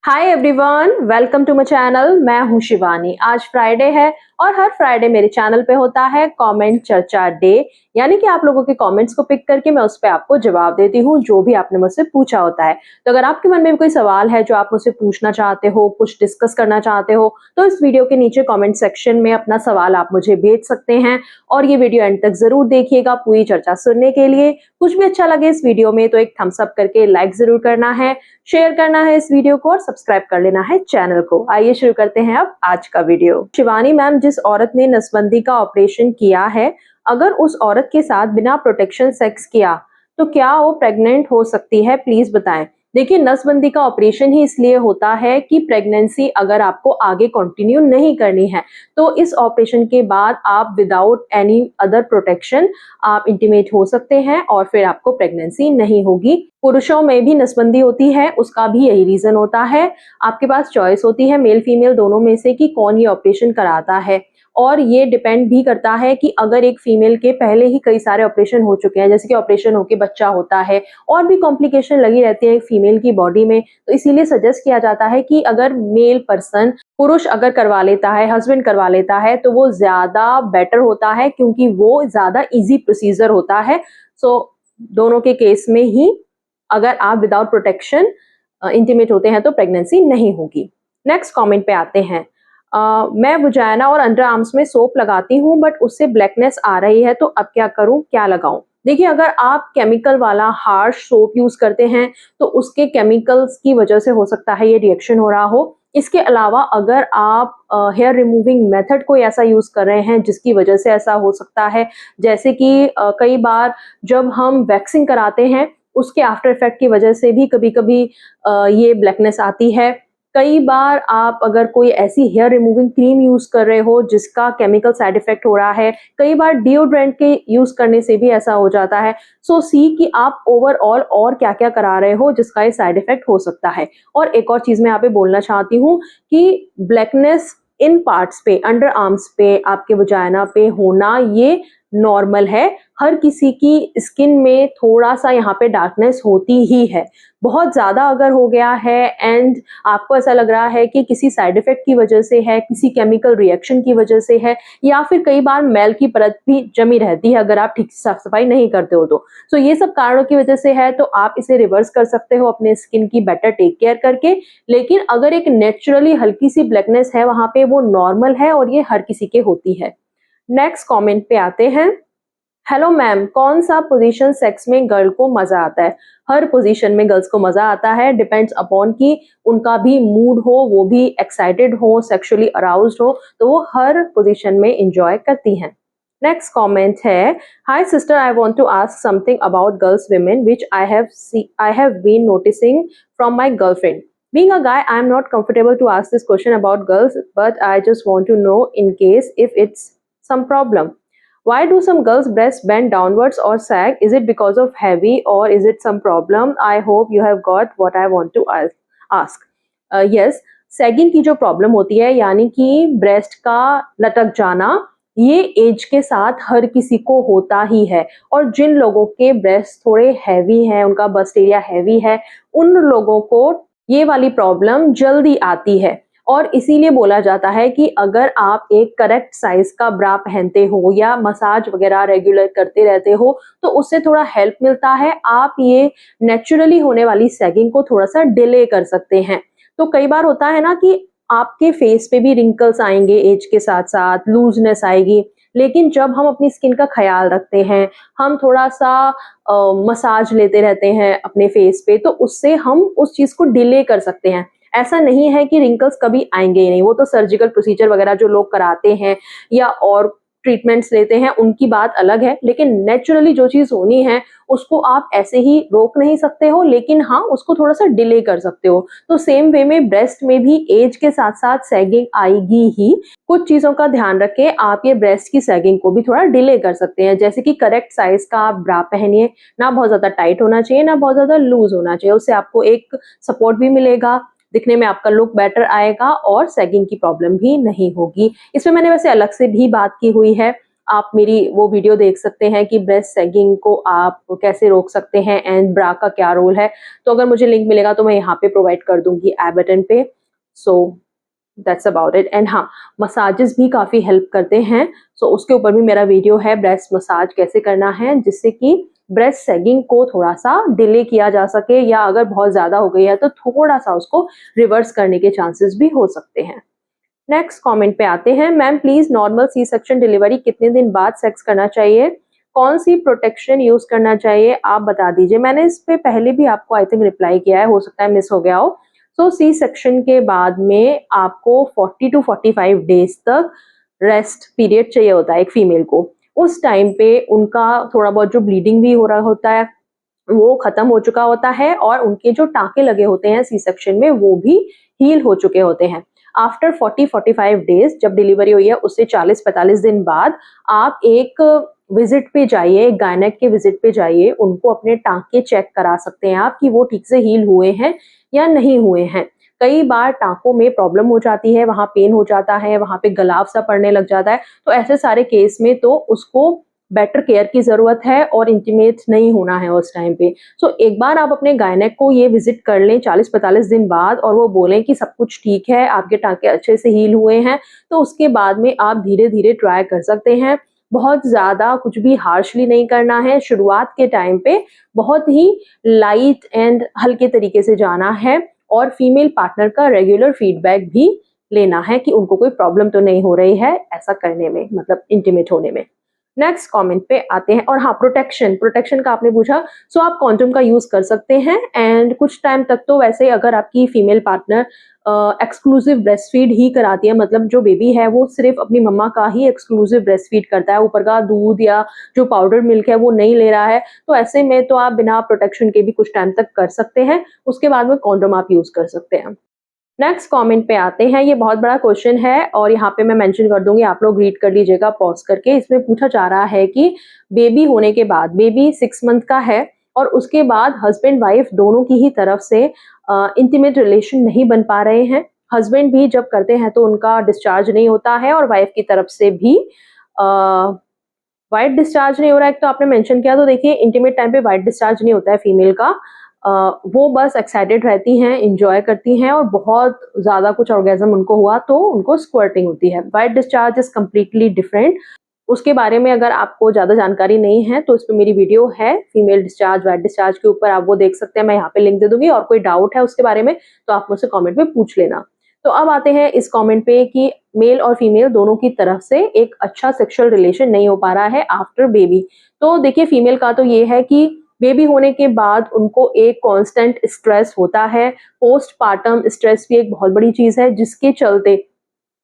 Hi everyone, welcome to my channel. मैं हूं शिवानी। आज फ्राइडे है और हर फ्राइडे मेरे चैनल पे होता है कमेंट चर्चा डे, यानी कि आप लोगों के कमेंट्स को पिक करके मैं उस पर आपको जवाब देती हूँ जो भी आपने मुझसे पूछा होता है। तो अगर आपके मन में भी कोई सवाल है जो आप मुझसे पूछना चाहते हो, कुछ डिस्कस करना चाहते हो, तो इस वीडियो के नीचे कमेंट सेक्शन में अपना सवाल आप मुझे भेज सकते हैं। और ये वीडियो एंड तक जरूर देखिएगा पूरी चर्चा सुनने के लिए। कुछ भी अच्छा लगे इस वीडियो में तो एक थम्स अप करके लाइक जरूर करना है, शेयर करना है इस वीडियो को और सब्सक्राइब कर लेना है चैनल को। आइए शुरू करते हैं अब आज का वीडियो। शिवानी मैम, जिस औरत ने नसबंदी का ऑपरेशन किया है, अगर उस औरत के साथ बिना प्रोटेक्शन सेक्स किया तो क्या वो प्रेग्नेंट हो सकती है? प्लीज बताएं। देखिए, नसबंदी का ऑपरेशन ही इसलिए होता है कि प्रेगनेंसी अगर आपको आगे कंटिन्यू नहीं करनी है तो इस ऑपरेशन के बाद आप विदाउट एनी अदर प्रोटेक्शन आप इंटीमेट हो सकते हैं और फिर आपको प्रेगनेंसी नहीं होगी। पुरुषों में भी नसबंदी होती है, उसका भी यही रीजन होता है। आपके पास चॉइस होती है मेल फीमेल दोनों में से कि कौन ये ऑपरेशन कराता है। और ये डिपेंड भी करता है कि अगर एक फीमेल के पहले ही कई सारे ऑपरेशन हो चुके हैं, जैसे कि ऑपरेशन होके बच्चा होता है और भी कॉम्प्लिकेशन लगी रहती है एक फीमेल की बॉडी में, तो इसीलिए सजेस्ट किया जाता है कि अगर मेल पर्सन, पुरुष अगर करवा लेता है, हस्बैंड करवा लेता है तो वो ज्यादा बेटर होता है, क्योंकि वो ज्यादा इजी प्रोसीजर होता है। सो दोनों के केस में ही अगर आप विदाउट प्रोटेक्शन इंटीमेट होते हैं तो प्रेगनेंसी नहीं होगी। नेक्स्ट कमेंट पे आते हैं। मैं वजाइना और अंडर आर्म्स में सोप लगाती हूँ बट उससे ब्लैकनेस आ रही है, तो अब क्या करूँ, क्या लगाऊं? देखिए, अगर आप केमिकल वाला हार्श सोप यूज करते हैं तो उसके केमिकल्स की वजह से हो सकता है ये रिएक्शन हो रहा हो। इसके अलावा अगर आप हेयर रिमूविंग मेथड कोई ऐसा यूज कर रहे हैं जिसकी वजह से ऐसा हो सकता है, जैसे कि कई बार जब हम वैक्सिंग कराते हैं उसके आफ्टर इफेक्ट की वजह से भी कभी कभी ये ब्लैकनेस आती है। कई बार आप अगर कोई ऐसी हेयर रिमूविंग क्रीम यूज कर रहे हो जिसका केमिकल साइड इफेक्ट हो रहा है, कई बार डिओड्रेंट के यूज करने से भी ऐसा हो जाता है। सो सी कि आप ओवरऑल और क्या क्या करा रहे हो जिसका ये साइड इफेक्ट हो सकता है। और एक और चीज मैं यहाँ पे बोलना चाहती हूँ कि ब्लैकनेस इन पार्ट्स पे, अंडर आर्म्स पे, आपके वजाइना पे होना ये नॉर्मल है। हर किसी की स्किन में थोड़ा सा यहाँ पे डार्कनेस होती ही है। बहुत ज्यादा अगर हो गया है एंड आपको ऐसा लग रहा है कि किसी साइड इफेक्ट की वजह से है, किसी केमिकल रिएक्शन की वजह से है, या फिर कई बार मैल की परत भी जमी रहती है अगर आप ठीक से साफ सफाई नहीं करते हो तो ये सब कारणों की वजह से है, तो आप इसे रिवर्स कर सकते हो अपने स्किन की बेटर टेक केयर करके। लेकिन अगर एक नेचुरली हल्की सी ब्लैकनेस है वहां पे, वो नॉर्मल है और ये हर किसी के होती है। नेक्स्ट कमेंट पे आते हैं। हेलो मैम, कौन सा पोजीशन सेक्स में गर्ल को मजा आता है? हर पोजीशन में गर्ल्स को मजा आता है, डिपेंड्स अपॉन कि उनका भी मूड हो, वो भी एक्साइटेड हो, सेक्सुअली अराउज्ड हो, तो वो हर पोजीशन में एंजॉय करती हैं। नेक्स्ट कमेंट है, hi sister, I want to ask something about girls women which I have been noticing from my girlfriend. Being a guy, I am not comfortable to ask this question about girls, but I just want to know in case if it's some problem. Why do some girls' breasts bend downwards or sag? Is it because of heavy or is it some problem? I hope you have got what I want to ask. Yes, sagging की जो problem होती है, यानी कि breast का लटक जाना, ये एज के साथ हर किसी को होता ही है। और जिन लोगों के ब्रेस्ट थोड़े हैवी हैं, उनका बस्ट एरिया हैवी है, उन लोगों को ये वाली प्रॉब्लम जल्दी आती है। और इसीलिए बोला जाता है कि अगर आप एक करेक्ट साइज का ब्रा पहनते हो या मसाज वगैरह रेगुलर करते रहते हो तो उससे थोड़ा हेल्प मिलता है। आप ये नेचुरली होने वाली सैगिंग को थोड़ा सा डिले कर सकते हैं। तो कई बार होता है ना कि आपके फेस पे भी रिंकल्स आएंगे, एज के साथ साथ लूजनेस आएगी, लेकिन जब हम अपनी स्किन का ख्याल रखते हैं, हम थोड़ा सा मसाज लेते रहते हैं अपने फेस पे, तो उससे हम उस चीज को डिले कर सकते हैं। ऐसा नहीं है कि रिंकल्स कभी आएंगे ही नहीं, वो तो सर्जिकल प्रोसीजर वगैरह जो लोग कराते हैं या और ट्रीटमेंट्स लेते हैं उनकी बात अलग है, लेकिन नेचुरली जो चीज होनी है उसको आप ऐसे ही रोक नहीं सकते हो, लेकिन हाँ उसको थोड़ा सा डिले कर सकते हो। तो सेम वे में ब्रेस्ट में भी एज के साथ साथ सैगिंग आएगी ही। कुछ चीजों का ध्यान रखें, आप ये ब्रेस्ट की सैगिंग को भी थोड़ा डिले कर सकते हैं, जैसे कि करेक्ट साइज का आप ब्रा पहनिए, ना बहुत ज्यादा टाइट होना चाहिए ना बहुत ज्यादा लूज होना चाहिए, उससे आपको एक सपोर्ट भी मिलेगा, दिखने में आपका लुक बेटर आएगा और सैगिंग की प्रॉब्लम भी नहीं होगी। इसमें मैंने वैसे अलग से भी बात की हुई है, आप मेरी वो वीडियो देख सकते हैं कि ब्रेस्ट सैगिंग को आप कैसे रोक सकते हैं एंड ब्रा का क्या रोल है। तो अगर मुझे लिंक मिलेगा तो मैं यहाँ पे प्रोवाइड कर दूंगी आई बटन पे। So that's about it. And हाँ, मसाजेस भी काफ़ी हेल्प करते हैं। सो उसके ऊपर भी मेरा वीडियो है, ब्रेस्ट मसाज कैसे करना है जिससे कि ब्रेस्ट सैगिंग को थोड़ा सा डिले किया जा सके, या अगर बहुत ज़्यादा हो गई है तो थोड़ा सा उसको रिवर्स करने के चांसेस भी हो सकते हैं। नेक्स्ट कमेंट पे आते हैं, ma'am please normal C section delivery कितने दिन बाद सेक्स करना चाहिए, कौन सी प्रोटेक्शन यूज करना चाहिए, आप बता दीजिए। मैंने इस पे पहले भी आपको आई थिंक रिप्लाई किया है, हो सकता है मिस हो गया हो। सो सी सेक्शन के बाद में आपको 40 टू 45 डेज तक रेस्ट पीरियड चाहिए होता है एक फीमेल को। उस टाइम पे उनका थोड़ा बहुत जो ब्लीडिंग भी हो रहा होता है वो खत्म हो चुका होता है, और उनके जो टाँके लगे होते हैं सी सेक्शन में वो भी हील हो चुके होते हैं। आफ्टर 40-45 डेज जब डिलीवरी हुई है उससे 40-45 दिन बाद आप एक विजिट पे जाइए, एक गायनेक के विजिट पे जाइए, उनको अपने टाँके चेक करा सकते हैं आप कि वो ठीक से हील हुए हैं या नहीं हुए हैं। कई बार टाँकों में प्रॉब्लम हो जाती है, वहाँ पेन हो जाता है, वहाँ पे गलाव सा पड़ने लग जाता है, तो ऐसे सारे केस में तो उसको बेटर केयर की ज़रूरत है और इंटीमेट नहीं होना है उस टाइम पे। सो एक बार आप अपने गायनेक को ये विज़िट कर लें 40-45 दिन बाद और वो बोलें कि सब कुछ ठीक है, आपके टाँके अच्छे से हील हुए हैं, तो उसके बाद में आप धीरे-धीरे ट्राई कर सकते हैं। बहुत ज़्यादा कुछ भी हार्शली नहीं करना है, शुरुआत के टाइम पे बहुत ही लाइट एंड हल्के तरीके से जाना है, और फीमेल पार्टनर का रेगुलर फीडबैक भी लेना है कि उनको कोई प्रॉब्लम तो नहीं हो रही है ऐसा करने में, मतलब इंटीमेट होने में। नेक्स्ट कमेंट पे आते हैं, और हाँ, प्रोटेक्शन का आपने पूछा। सो आप कॉन्डोम का यूज कर सकते हैं, एंड कुछ टाइम तक तो वैसे अगर आपकी female partner exclusive breast feed ही कराती है, मतलब जो बेबी है वो सिर्फ अपनी मम्मा का ही एक्सक्लूसिव ब्रेस्ट फीड करता है, ऊपर का दूध या जो पाउडर मिल्क है वो नहीं ले रहा है, तो ऐसे में तो आप बिना प्रोटेक्शन के भी कुछ टाइम तक कर सकते हैं। उसके बाद में कॉन्डोम आप यूज कर सकते हैं। नेक्स्ट कमेंट पे आते हैं, ये बहुत बड़ा क्वेश्चन है और यहाँ पे मैं मेंशन कर दूंगी, आप लोग रीड कर लीजिएगा पॉज करके। इसमें पूछा जा रहा है कि बेबी होने के बाद, बेबी 6 मंथ का है और उसके बाद हस्बैंड वाइफ दोनों की ही तरफ से इंटीमेट रिलेशन नहीं बन पा रहे हैं। हस्बैंड भी जब करते हैं तो उनका डिस्चार्ज नहीं होता है, और वाइफ की तरफ से भी वाइट डिस्चार्ज नहीं हो रहा है। तो आपने मेंशन किया, तो देखिए इंटीमेट टाइम पे वाइट डिस्चार्ज नहीं होता है फीमेल का। वो बस एक्साइटेड रहती हैं, एंजॉय करती हैं, और बहुत ज़्यादा कुछ ऑर्गेज़म उनको हुआ तो उनको स्क्वर्टिंग होती है। White discharge is completely different. उसके बारे में अगर आपको ज़्यादा जानकारी नहीं है तो इस पे मेरी वीडियो है फीमेल डिस्चार्ज, वाइट डिस्चार्ज के ऊपर, आप वो देख सकते हैं, मैं यहाँ पे लिंक दे दूँगी। और कोई डाउट है उसके बारे में तो आप मुझसे कमेंट में पूछ लेना। तो अब आते हैं इस कमेंट पे कि मेल और फीमेल दोनों की तरफ से एक अच्छा सेक्सुअल रिलेशन नहीं हो पा रहा है आफ्टर बेबी। तो देखिए फीमेल का तो ये है कि बेबी होने के बाद उनको एक कांस्टेंट स्ट्रेस होता है। पोस्टपार्टम स्ट्रेस भी एक बहुत बड़ी चीज़ है जिसके चलते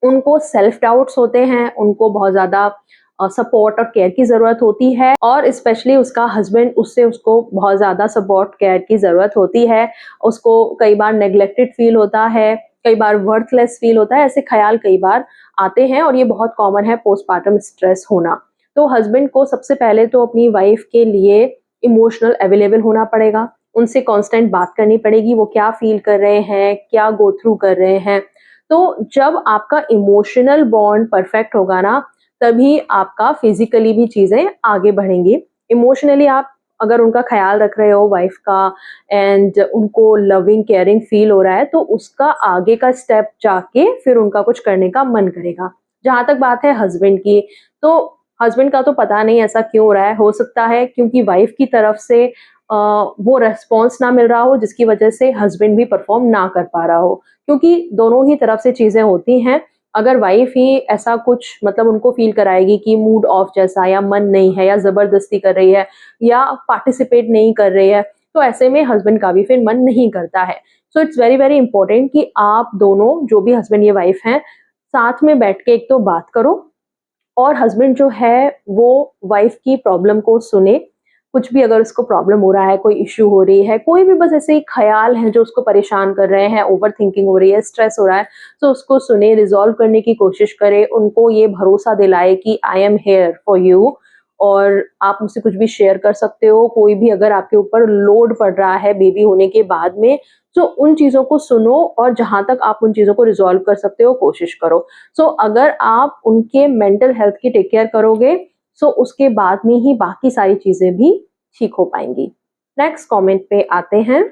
उनको सेल्फ डाउट्स होते हैं, उनको बहुत ज़्यादा सपोर्ट और केयर की ज़रूरत होती है, और स्पेशली उसका हस्बैंड उसको बहुत ज़्यादा सपोर्ट केयर की ज़रूरत होती है। उसको कई बार नेग्लेक्टेड फील होता है, कई बार वर्थलेस फील होता है, ऐसे ख्याल कई बार आते हैं, और ये बहुत कॉमन है पोस्टपार्टम स्ट्रेस होना। तो हस्बैंड को सबसे पहले तो अपनी वाइफ के लिए इमोशनल अवेलेबल होना पड़ेगा, उनसे कांस्टेंट बात करनी पड़ेगी, वो क्या फील कर रहे हैं, क्या गो थ्रू कर रहे हैं। तो जब आपका इमोशनल बॉन्ड परफेक्ट होगा ना, तभी आपका फिजिकली भी चीज़ें आगे बढ़ेंगी। इमोशनली आप अगर उनका ख्याल रख रहे हो वाइफ का, एंड उनको लविंग केयरिंग फील हो रहा है, तो उसका आगे का स्टेप जाके फिर उनका कुछ करने का मन करेगा। जहाँ तक बात है हस्बैंड की, तो हस्बैंड का तो पता नहीं ऐसा क्यों हो रहा है। हो सकता है क्योंकि वाइफ की तरफ से वो रेस्पॉन्स ना मिल रहा हो, जिसकी वजह से हस्बैंड भी परफॉर्म ना कर पा रहा हो, क्योंकि दोनों ही तरफ से चीज़ें होती हैं। अगर वाइफ ही ऐसा कुछ मतलब उनको फील कराएगी कि मूड ऑफ जैसा, या मन नहीं है, या ज़बरदस्ती कर रही है, या पार्टिसिपेट नहीं कर रही है, तो ऐसे में हस्बैंड का भी फिर मन नहीं करता है। So it's very very important कि आप दोनों, जो भी हस्बैंड या वाइफ हैं, साथ में बैठ के एक तो बात करो, और हस्बैंड जो है वो वाइफ की प्रॉब्लम को सुने। कुछ भी अगर उसको प्रॉब्लम हो रहा है, कोई इश्यू हो रही है, कोई भी बस ऐसे ही ख़्याल हैं जो उसको परेशान कर रहे हैं, ओवरथिंकिंग हो रही है, स्ट्रेस हो रहा है, तो उसको सुने, रिज़ॉल्व करने की कोशिश करे, उनको ये भरोसा दिलाए कि I am here for you, और आप मुझसे कुछ भी शेयर कर सकते हो। कोई भी अगर आपके ऊपर लोड पड़ रहा है बेबी होने के बाद में, तो उन चीज़ों को सुनो, और जहाँ तक आप उन चीज़ों को रिज़ॉल्व कर सकते हो कोशिश करो। सो अगर आप उनके मेंटल हेल्थ की टेक केयर करोगे, सो उसके बाद में ही बाकी सारी चीजें भी ठीक हो पाएंगी। नेक्स्ट कमेंट पे आते हैं।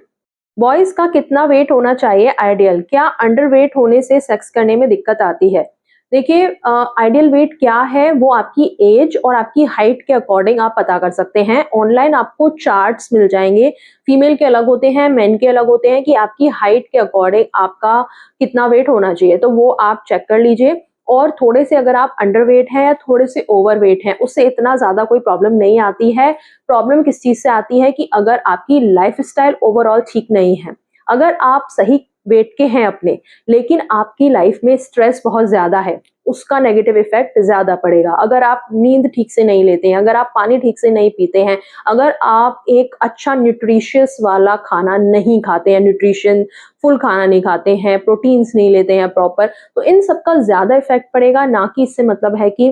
बॉयज का कितना वेट होना चाहिए आइडियल? क्या अंडर वेट होने से सेक्स करने में दिक्कत आती है? देखिए, आइडियल वेट क्या है वो आपकी एज और आपकी हाइट के अकॉर्डिंग आप पता कर सकते हैं। ऑनलाइन आपको चार्ट्स मिल जाएंगे, फीमेल के अलग होते हैं, मेन के अलग होते हैं, कि आपकी हाइट के अकॉर्डिंग आपका कितना वेट होना चाहिए, तो वो आप चेक कर लीजिए। और थोड़े से अगर आप अंडरवेट हैं या थोड़े से ओवरवेट हैं, उससे इतना ज्यादा कोई प्रॉब्लम नहीं आती है। प्रॉब्लम किस चीज से आती है कि अगर आपकी लाइफस्टाइल ओवरऑल ठीक नहीं है, अगर आप सही वेट के हैं अपने, लेकिन आपकी लाइफ में स्ट्रेस बहुत ज्यादा है, उसका नेगेटिव इफेक्ट ज्यादा पड़ेगा। अगर आप नींद ठीक से नहीं लेते हैं, अगर आप पानी ठीक से नहीं पीते हैं, अगर आप एक अच्छा न्यूट्रिशियस वाला खाना नहीं खाते हैं, न्यूट्रिशन फुल खाना नहीं खाते हैं, प्रोटीन्स नहीं लेते हैं प्रॉपर, तो इन सब का ज्यादा इफेक्ट पड़ेगा। ना कि इससे मतलब है कि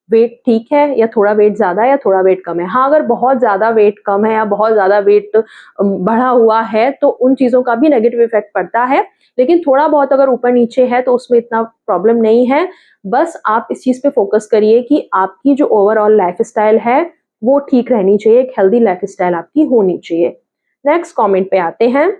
वेट ठीक है या थोड़ा वेट ज्यादा है या थोड़ा वेट कम है। हाँ, अगर बहुत ज्यादा वेट कम है या बहुत ज्यादा वेट बढ़ा हुआ है तो उन चीजों का भी नेगेटिव इफेक्ट पड़ता है, लेकिन थोड़ा बहुत अगर ऊपर नीचे है तो उसमें इतना प्रॉब्लम नहीं है। बस आप इस चीज पे फोकस करिए कि आपकी जो ओवरऑल लाइफस्टाइल है वो ठीक रहनी चाहिए, एक हेल्दी लाइफस्टाइल आपकी होनी चाहिए। नेक्स्ट कमेंट पे आते हैं।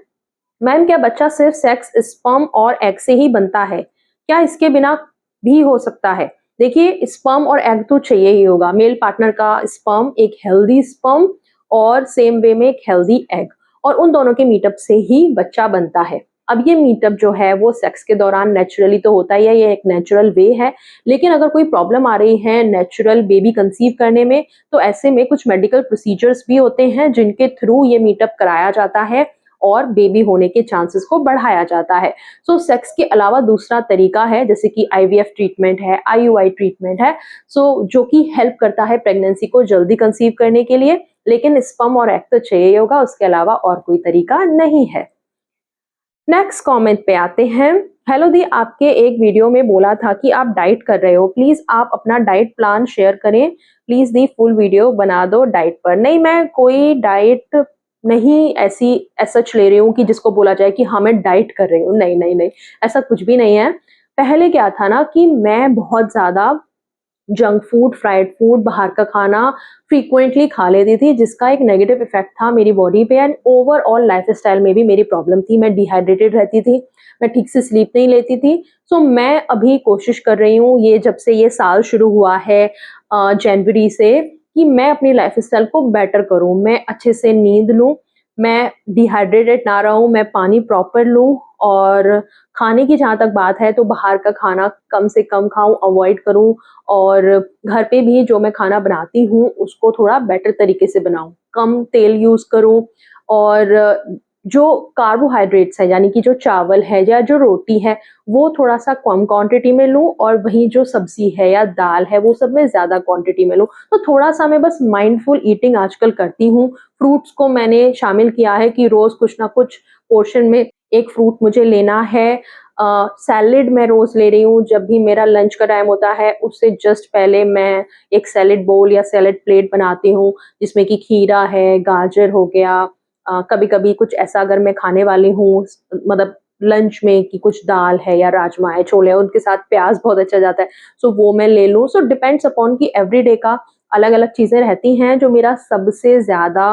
मैम, क्या बच्चा सिर्फ सेक्स स्पर्म और एग से ही बनता है? क्या इसके बिना भी हो सकता है? देखिए, स्पर्म और एग तो चाहिए ही होगा। मेल पार्टनर का स्पर्म एक हेल्दी स्पर्म और सेम वे में एक हेल्दी एग, और उन दोनों के मीटअप से ही बच्चा बनता है। अब ये मीटअप जो है वो सेक्स के दौरान नेचुरली तो होता ही है, ये एक नेचुरल वे है। लेकिन अगर कोई प्रॉब्लम आ रही है नेचुरल बेबी कंसीव करने में, तो ऐसे में कुछ मेडिकल प्रोसीजर्स भी होते हैं जिनके थ्रू ये मीटअप कराया जाता है और बेबी होने के चांसेस को बढ़ाया जाता है। सो सेक्स के अलावा दूसरा तरीका है, जैसे कि आईवीएफ ट्रीटमेंट है, आईयूआई ट्रीटमेंट है, सो जो कि हेल्प करता है प्रेगनेंसी को जल्दी कंसीव करने के लिए। लेकिन स्पर्म और एग तो चाहिए होगा, उसके अलावा और कोई तरीका नहीं है। नेक्स्ट कमेंट पे आते हैं। हेलो दी, आपके एक वीडियो में बोला था कि आप डाइट कर रहे हो, प्लीज आप अपना डाइट प्लान शेयर करें। प्लीज दी, फुल वीडियो बना दो डाइट पर। नहीं, मैं कोई डाइट नहीं ऐसी सच ले रही हूँ कि जिसको बोला जाए कि हाँ मैं डाइट कर रही हूँ। नहीं नहीं नहीं, ऐसा कुछ भी नहीं है। पहले क्या था ना कि मैं बहुत ज्यादा जंक फूड, फ्राइड फूड, बाहर का खाना फ्रीक्वेंटली खा लेती थी, जिसका एक नेगेटिव इफेक्ट था मेरी बॉडी पे एंड ओवरऑल लाइफस्टाइल में भी मेरी प्रॉब्लम थी। मैं डिहाइड्रेटेड रहती थी, मैं ठीक से स्लीप नहीं लेती थी। सो मैं अभी कोशिश कर रही हूँ, ये जब से ये साल शुरू हुआ है जनवरी से, कि मैं अपनी लाइफस्टाइल को बेटर करूँ, मैं अच्छे से नींद लूँ, मैं डिहाइड्रेटेड ना रहूँ, मैं पानी प्रॉपर लूँ, और खाने की जहाँ तक बात है तो बाहर का खाना कम से कम खाऊं, अवॉइड करूं, और घर पे भी जो मैं खाना बनाती हूँ उसको थोड़ा बेटर तरीके से बनाऊं, कम तेल यूज करूं, और जो कार्बोहाइड्रेट्स है यानी कि जो चावल है या जो रोटी है वो थोड़ा सा कम क्वांटिटी में लूं, और वही जो सब्जी है या दाल है वो सब मैं ज्यादा क्वांटिटी में लूं। तो थोड़ा सा मैं बस माइंडफुल ईटिंग आजकल करती हूँ। फ्रूट्स को मैंने शामिल किया है कि रोज कुछ ना कुछ पोर्शन में एक फ्रूट मुझे लेना है। सैलेड मैं रोज ले रही हूँ, जब भी मेरा लंच का टाइम होता है उससे जस्ट पहले मैं एक सैलेड बोल या सैलेड प्लेट बनाती हूँ, जिसमें कि खीरा है, गाजर हो गया, कभी कभी कुछ ऐसा अगर मैं खाने वाली हूँ, मतलब लंच में कि कुछ दाल है या राजमा है, छोले है, उनके साथ प्याज बहुत अच्छा जाता है, सो वो मैं ले लूँ। सो डिपेंड्स अपॉन कि एवरीडे का अलग अलग चीजें रहती हैं। जो मेरा सबसे ज्यादा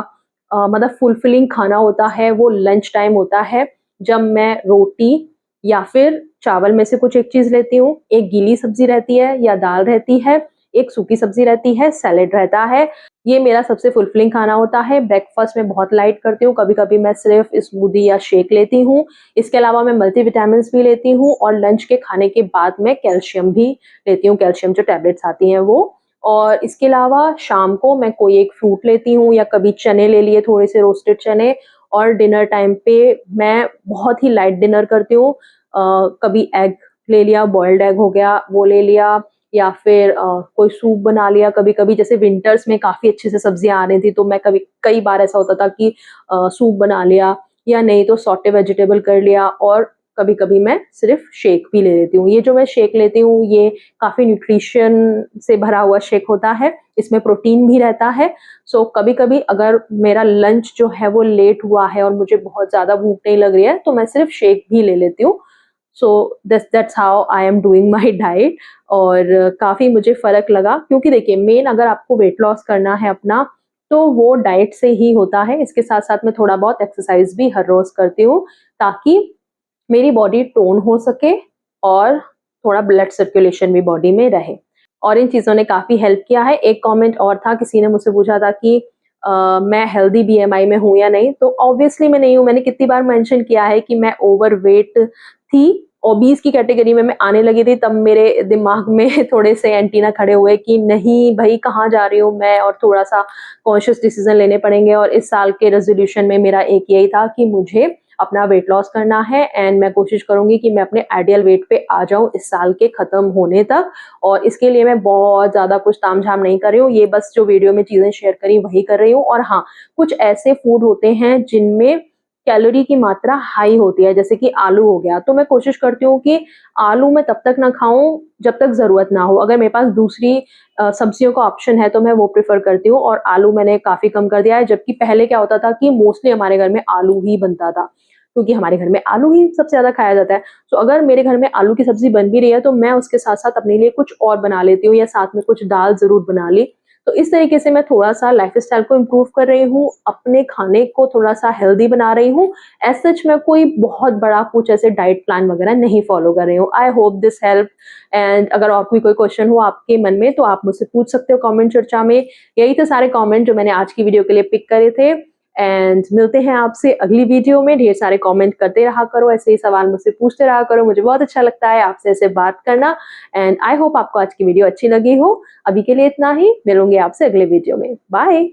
मतलब फुलफिलिंग खाना होता है वो लंच टाइम होता है, जब मैं रोटी या फिर चावल में से कुछ एक चीज लेती हूँ, एक गीली सब्जी रहती है या दाल रहती है, एक सूखी सब्जी रहती है, सैलेड रहता है। ये मेरा सबसे फुलफिलिंग खाना होता है। ब्रेकफास्ट में बहुत लाइट करती हूँ, कभी कभी मैं सिर्फ स्मूदी या शेक लेती हूँ। इसके अलावा मैं मल्टीविटामिन भी लेती हूँ, और लंच के खाने के बाद मैं कैल्शियम भी लेती हूँ, कैल्शियम जो टैबलेट्स आती हैं वो। और इसके अलावा शाम को मैं कोई एक फ्रूट लेती हूँ, या कभी चने ले लिए, थोड़े से रोस्टेड चने। और डिनर टाइम पे मैं बहुत ही लाइट डिनर करती हूँ, कभी एग ले लिया, बॉइल्ड एग हो गया वो ले लिया, या फिर कोई सूप बना लिया। कभी कभी जैसे विंटर्स में काफी अच्छे से सब्जियां आ रही थी तो मैं कभी कई बार ऐसा होता था कि सूप बना लिया, या नहीं तो सॉटे वेजिटेबल कर लिया, और कभी कभी मैं सिर्फ शेक भी ले लेती हूँ। ये जो मैं शेक लेती हूँ ये काफी न्यूट्रिशन से भरा हुआ शेक होता है, इसमें प्रोटीन भी रहता है। सो कभी कभी अगर मेरा लंच जो है वो लेट हुआ है और मुझे बहुत ज्यादा भूख नहीं लग रही है तो मैं सिर्फ शेक भी ले लेती हूँ। So that's how I am doing my diet. और काफ़ी मुझे फ़र्क लगा, क्योंकि देखिए मेन अगर आपको वेट लॉस करना है अपना, तो वो डाइट से ही होता है। इसके साथ साथ मैं थोड़ा बहुत एक्सरसाइज भी हर रोज़ करती हूँ, ताकि मेरी बॉडी टोन हो सके और थोड़ा ब्लड सर्कुलेशन भी बॉडी में रहे। और इन चीज़ों ने काफ़ी हेल्प किया है। एक कमेंट और था, किसी ने मुझसे पूछा था कि मैं हेल्दी बीएमआई में हूँ या नहीं, तो ऑब्वियसली मैं नहीं हूँ। मैंने कितनी बार मेंशन किया है कि मैं ओवरवेट थी, ओबीस की कैटेगरी में मैं आने लगी थी, तब मेरे दिमाग में थोड़े से एंटीना खड़े हुए कि नहीं भई कहाँ जा रही हूँ मैं, और थोड़ा-सा कॉन्शियस डिसीज़न लेने पड़ेंगे। और इस साल के रेज़ोल्यूशन में मेरा एक यही था कि मुझे अपना वेट लॉस करना है, एंड मैं कोशिश करूँगी कि मैं अपने आइडियल वेट पे आ जाऊँ इस साल के खत्म होने तक। और इसके लिए मैं बहुत ज़्यादा कुछ तामझाम नहीं कर रही हूँ, ये बस जो वीडियो में चीज़ें शेयर करी वही कर रही हूँ। और हाँ, कुछ ऐसे फूड होते हैं जिनमें कैलोरी की मात्रा हाई होती है, जैसे कि आलू हो गया, तो मैं कोशिश करती हूँ कि आलू मैं तब तक ना खाऊँ जब तक ज़रूरत ना हो। अगर मेरे पास दूसरी सब्जियों का ऑप्शन है तो मैं वो प्रेफ़र करती हूँ, और आलू मैंने काफ़ी कम कर दिया है। जबकि पहले क्या होता था कि मोस्टली हमारे घर में आलू ही बनता था, क्योंकि हमारे घर में आलू ही सबसे ज़्यादा खाया जाता है। तो अगर मेरे घर में आलू की सब्ज़ी बन भी रही है, तो मैं उसके साथ-साथ अपने लिए कुछ और बना लेती हूँ, या साथ में कुछ दाल ज़रूर बना ली। तो इस तरीके से मैं थोड़ा-सा लाइफ़स्टाइल को इम्प्रूव कर रही हूँ, अपने खाने को थोड़ा-सा हेल्दी बना रही हूँ। एज़ सच मैं कोई बहुत बड़ा कुछ ऐसे डाइट प्लान वगैरह नहीं फ़ॉलो कर रही हूँ। I hope this help. And अगर और भी कोई क्वेश्चन हो आपके मन में, तो आप मुझसे पूछ सकते हो कमेंट चर्चा में। यही थे सारे कमेंट जो मैंने आज की वीडियो के लिए पिक करे थे। एंड मिलते हैं आपसे अगली वीडियो में। ढेर सारे कमेंट करते रहा करो, ऐसे ही सवाल मुझसे पूछते रहा करो, मुझे बहुत अच्छा लगता है आपसे ऐसे बात करना। एंड आई होप आपको आज की वीडियो अच्छी लगी हो। अभी के लिए इतना ही, मिलूंगी आपसे अगले वीडियो में। बाय।